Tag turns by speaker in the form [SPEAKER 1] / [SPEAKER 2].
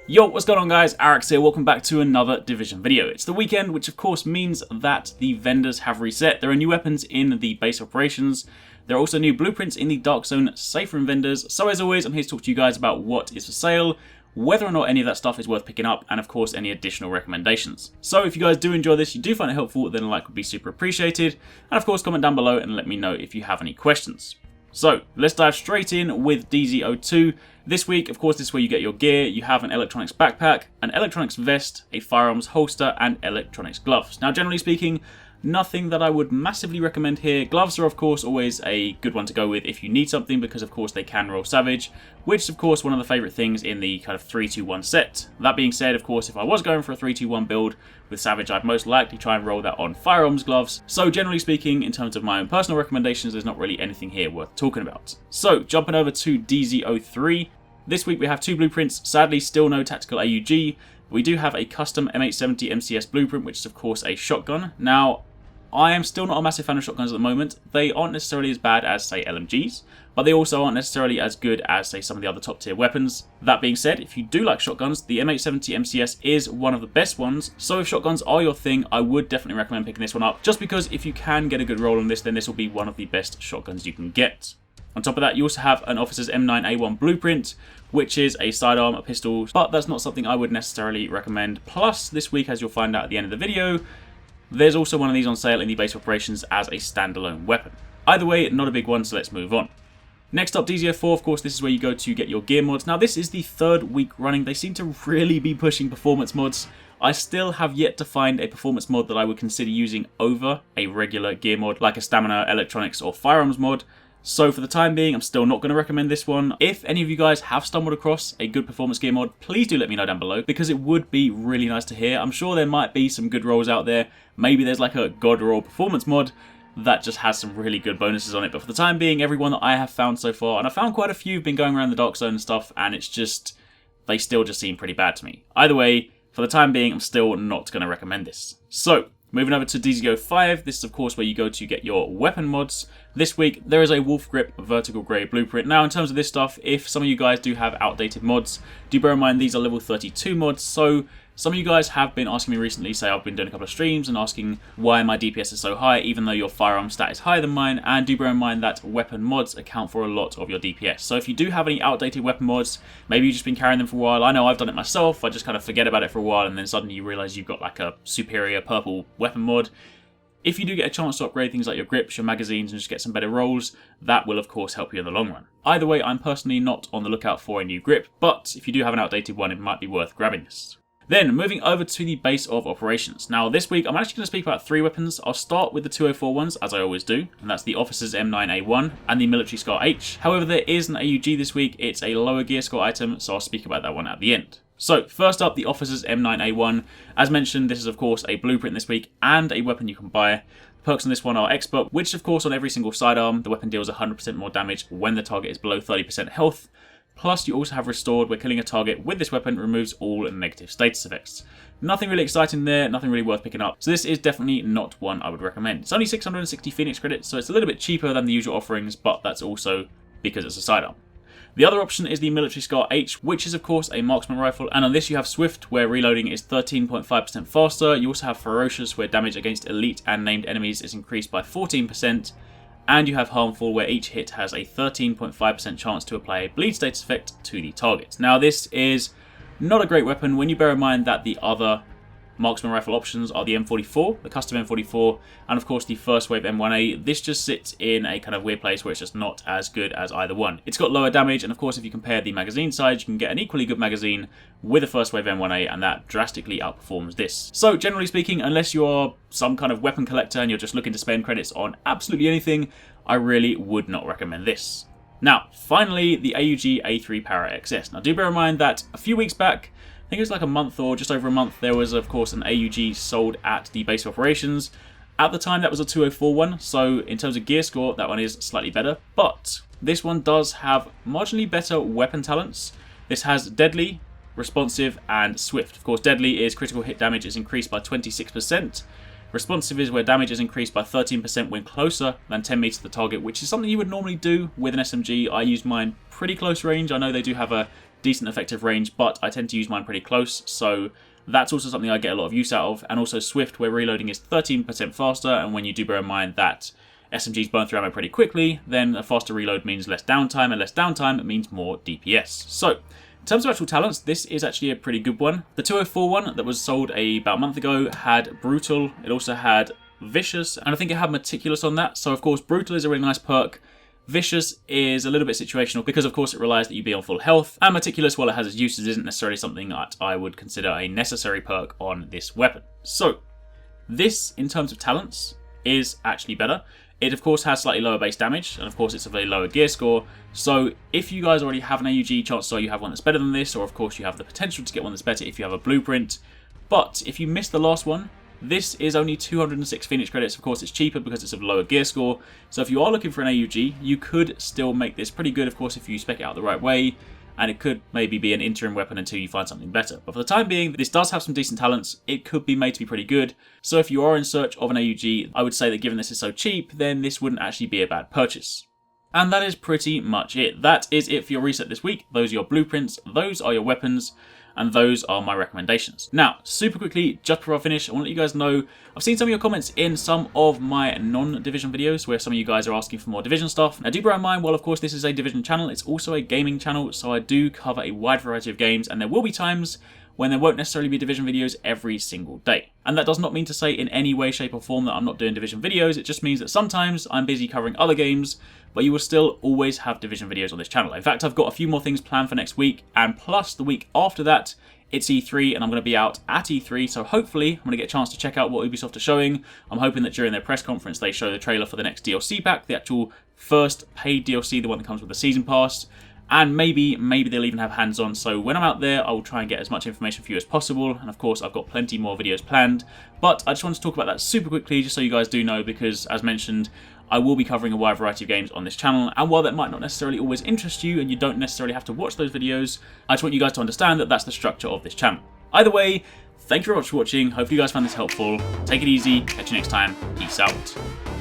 [SPEAKER 1] Yo, what's going on guys? Arekkz here, welcome back to another Division video. It's the weekend, which of course means that the vendors have reset. There are new weapons in the base operations. There are also new blueprints in the Dark Zone safe room vendors. So as always, I'm here to talk to you guys about what is for sale, whether or not any of that stuff is worth picking up, and of course any additional recommendations. So if you guys do enjoy this, you do find it helpful, then a like would be super appreciated. And of course comment down below and let me know if you have any questions. So let's dive straight in with DZ02. This week, of course, this is where you get your gear. You have an electronics backpack, an electronics vest, a firearms holster, and electronics gloves. Now, generally speaking, nothing that I would massively recommend here. Gloves are, of course, always a good one to go with if you need something because, of course, they can roll Savage, which is, of course, one of the favourite things in the kind of 3-2-1 set. That being said, of course, if I was going for a 3-2-1 build with Savage, I'd most likely try and roll that on firearms gloves. So, generally speaking, in terms of my own personal recommendations, there's not really anything here worth talking about. So, jumping over to DZ03. This week we have two blueprints, sadly still no tactical AUG. We do have a custom M870 MCS blueprint, which is of course a shotgun. Now, I am still not a massive fan of shotguns at the moment. They aren't necessarily as bad as, say, LMGs, but they also aren't necessarily as good as, say, some of the other top tier weapons. That being said, if you do like shotguns, the M870 MCS is one of the best ones. So if shotguns are your thing, I would definitely recommend picking this one up, just because if you can get a good roll on this, then this will be one of the best shotguns you can get. On top of that, you also have an Officer's M9A1 blueprint, which is a sidearm, a pistol, but that's not something I would necessarily recommend. Plus, this week, as you'll find out at the end of the video, there's also one of these on sale in the base operations as a standalone weapon. Either way, not a big one, so let's move on. Next up, DZ04, of course, this is where you go to get your gear mods. Now, this is the third week running. They seem to really be pushing performance mods. I still have yet to find a performance mod that I would consider using over a regular gear mod, like a stamina, electronics, or firearms mod. So for the time being, I'm still not going to recommend this one. If any of you guys have stumbled across a good performance gear mod, please do let me know down below, because it would be really nice to hear. I'm sure there might be some good rolls out there. Maybe there's like a God roll performance mod that just has some really good bonuses on it. But for the time being, everyone that I have found so far, and I found quite a few, have been going around the Dark Zone and stuff, and it's just, they still just seem pretty bad to me. Either way, for the time being, I'm still not going to recommend this. So, moving over to DZ05, this is of course where you go to get your weapon mods. This week, there is a Wolf Grip Vertical Grey blueprint. Now, in terms of this stuff, if some of you guys do have outdated mods, do bear in mind these are level 32 mods, so some of you guys have been asking me recently, say I've been doing a couple of streams and asking why my DPS is so high, even though your firearm stat is higher than mine, and do bear in mind that weapon mods account for a lot of your DPS. So if you do have any outdated weapon mods, maybe you've just been carrying them for a while. I know I've done it myself, I just kind of forget about it for a while, and then suddenly you realise you've got like a superior purple weapon mod. If you do get a chance to upgrade things like your grips, your magazines, and just get some better rolls, that will of course help you in the long run. Either way, I'm personally not on the lookout for a new grip, but if you do have an outdated one, it might be worth grabbing this. Then, moving over to the base of operations. Now, this week, I'm actually going to speak about three weapons. I'll start with the 204 ones, as I always do, and that's the Officer's M9A1 and the Military Scar H. However, there is an AUG this week. It's a lower gear score item, so I'll speak about that one at the end. So, first up, the Officer's M9A1. As mentioned, this is of course a blueprint this week and a weapon you can buy. The perks on this one are Expert, which of course on every single sidearm, the weapon deals 100% more damage when the target is below 30% health. Plus, you also have Restored, where killing a target with this weapon removes all negative status effects. Nothing really exciting there, nothing really worth picking up, so this is definitely not one I would recommend. It's only 660 Phoenix credits, so it's a little bit cheaper than the usual offerings, but that's also because it's a sidearm. The other option is the Military Scar H, which is of course a marksman rifle, and on this you have Swift, where reloading is 13.5% faster. You also have Ferocious, where damage against elite and named enemies is increased by 14%, and you have Harmful, where each hit has a 13.5% chance to apply a bleed status effect to the target. Now, this is not a great weapon when you bear in mind that the other marksman rifle options are the M44, the custom M44, and of course the first wave M1A. This just sits in a kind of weird place where it's just not as good as either one. It's got lower damage, and of course if you compare the magazine size, you can get an equally good magazine with a first wave M1A, and that drastically outperforms this. So generally speaking, unless you are some kind of weapon collector and you're just looking to spend credits on absolutely anything, I really would not recommend this. Now, finally, the AUG A3 Para XS. Now do bear in mind that a few weeks back, I think it was like a month or just over a month, there was of course an AUG sold at the base operations. At the time that was a 204 one, so in terms of gear score that one is slightly better, but this one does have marginally better weapon talents. This has Deadly, Responsive and Swift. Of course Deadly is critical hit damage is increased by 26%. Responsive is where damage is increased by 13% when closer than 10 meters to the target, which is something you would normally do with an SMG. I use mine pretty close range. I know they do have a decent effective range, but I tend to use mine pretty close, so that's also something I get a lot of use out of. And also Swift, where reloading is 13% faster, and when you do bear in mind that SMGs burn through ammo pretty quickly, then a faster reload means less downtime, and less downtime means more DPS. So, in terms of actual talents, this is actually a pretty good one. The 204 one that was sold about a month ago had Brutal, it also had Vicious, and I think it had Meticulous on that. So of course, Brutal is a really nice perk. Vicious is a little bit situational because of course it relies that you be on full health, and Meticulous, while it has its uses, isn't necessarily something that I would consider a necessary perk on this weapon. So, this, in terms of talents, is actually better. It of course has slightly lower base damage, and of course it's a very lower gear score, so if you guys already have an AUG, chances are you have one that's better than this, or of course you have the potential to get one that's better if you have a blueprint. But if you missed the last one, this is only 206 Phoenix credits. Of course it's cheaper because it's a lower gear score, so if you are looking for an AUG, you could still make this pretty good, of course, if you spec it out the right way, and it could maybe be an interim weapon until you find something better. But for the time being, this does have some decent talents. It could be made to be pretty good. So if you are in search of an AUG, I would say that given this is so cheap, then this wouldn't actually be a bad purchase. And that is pretty much it. That is it for your reset this week. Those are your blueprints, those are your weapons, and those are my recommendations. Now, super quickly, just before I finish, I want to let you guys know, I've seen some of your comments in some of my non-Division videos where some of you guys are asking for more Division stuff. Now, do bear in mind, while of course this is a Division channel, it's also a gaming channel, so I do cover a wide variety of games, and there will be times when there won't necessarily be Division videos every single day. And that does not mean to say in any way, shape or form that I'm not doing Division videos, it just means that sometimes I'm busy covering other games, but you will still always have Division videos on this channel. In fact, I've got a few more things planned for next week, and plus the week after that, it's E3, and I'm going to be out at E3, so hopefully I'm going to get a chance to check out what Ubisoft are showing. I'm hoping that during their press conference they show the trailer for the next DLC pack, the actual first paid DLC, the one that comes with the Season Pass, and maybe they'll even have hands-on. So when I'm out there, I will try and get as much information for you as possible, and of course I've got plenty more videos planned, but I just want to talk about that super quickly just so you guys do know, because as mentioned, I will be covering a wide variety of games on this channel, and while that might not necessarily always interest you and you don't necessarily have to watch those videos, I just want you guys to understand that that's the structure of this channel. Either way, thank you very much for watching, hopefully you guys found this helpful, take it easy, catch you next time, peace out.